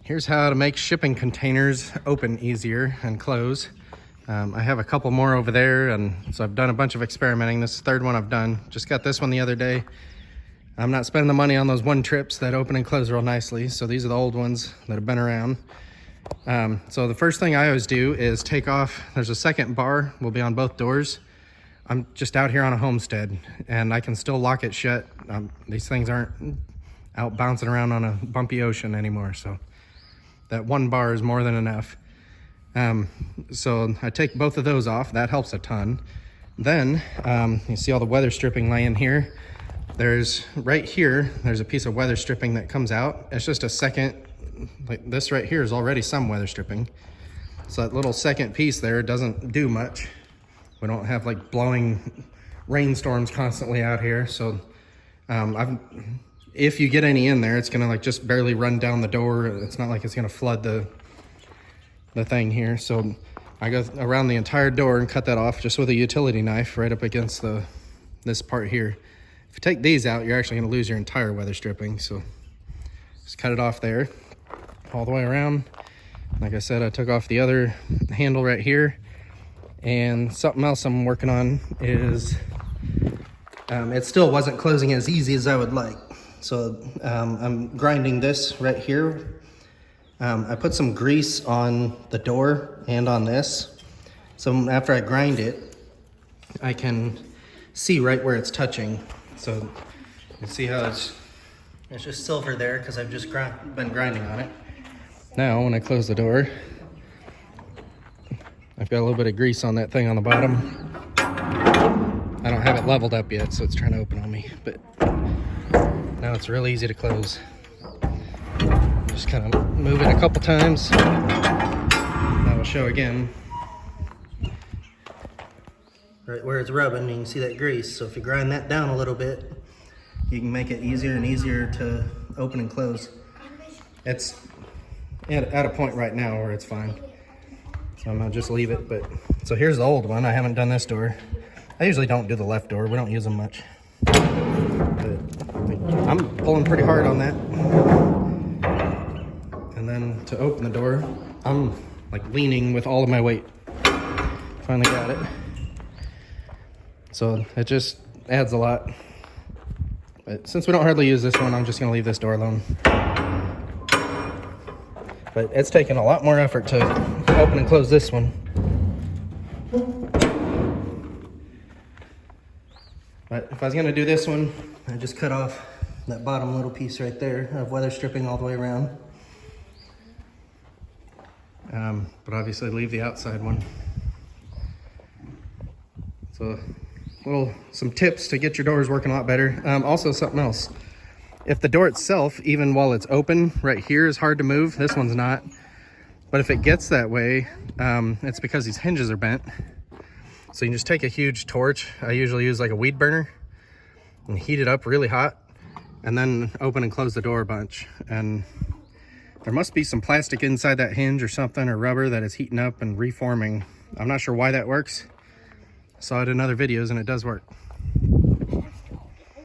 Here's how to make shipping containers open easier and close. I have a couple more over there, and so I've done a bunch of experimenting. This is the third one I've done. Just got this one the other day. I'm not spending the money on those one trips that open and close real nicely, so these are the old ones that have been around. So the first thing I always do is take off, there's a second bar, will be on both doors. I'm just out here on a homestead, and I can still lock it shut. These things aren't out bouncing around on a bumpy ocean anymore, so that one bar is more than enough. So I take both of those off. That helps a ton. Then you see all the weather stripping laying here. There's right here, there's a piece of weather stripping that comes out. It's just a second, like this right here is already some weather stripping. So that little second piece there doesn't do much. We don't have like blowing rainstorms constantly out here. So if you get any in there, it's gonna like just barely run down the door. It's not like it's gonna flood the thing here. So I go around the entire door and cut that off just with a utility knife right up against this part here. If you take these out, you're actually gonna lose your entire weather stripping. So just cut it off there, all the way around. Like I said, I took off the other handle right here. And something else I'm working on is, it still wasn't closing as easy as I would like. So I'm grinding this right here. I put some grease on the door and on this. So after I grind it, I can see right where it's touching. So you can see how it's just silver there because I've just been grinding on it. Now when I close the door, I've got a little bit of grease on that thing on the bottom. I don't have it leveled up yet, so it's trying to open on me, but now it's real easy to close. Just kind of move it a couple times. That will show again. Right where it's rubbing, you can see that grease. So if you grind that down a little bit, you can make it easier and easier to open and close. It's at a point right now where it's fine. So I'm gonna just leave it, but so here's the old one. I haven't done this door. I usually don't do the left door. We don't use them much. But I'm pulling pretty hard on that. And then to open the door, I'm like leaning with all of my weight. Finally got it. So it just adds a lot. But since we don't hardly use this one, I'm just gonna leave this door alone. But it's taken a lot more effort to open and close this one. But if I was gonna do this one, I just cut off that bottom little piece right there of weather stripping all the way around. But obviously leave the outside one. So some tips to get your doors working a lot better. Also something else. If the door itself, even while it's open, right here is hard to move. This one's not. But if it gets that way, it's because these hinges are bent. So you can just take a huge torch. I usually use like a weed burner and heat it up really hot and then open and close the door a bunch. And there must be some plastic inside that hinge or something, or rubber, that is heating up and reforming. I'm not sure why that works. I saw it in other videos and it does work.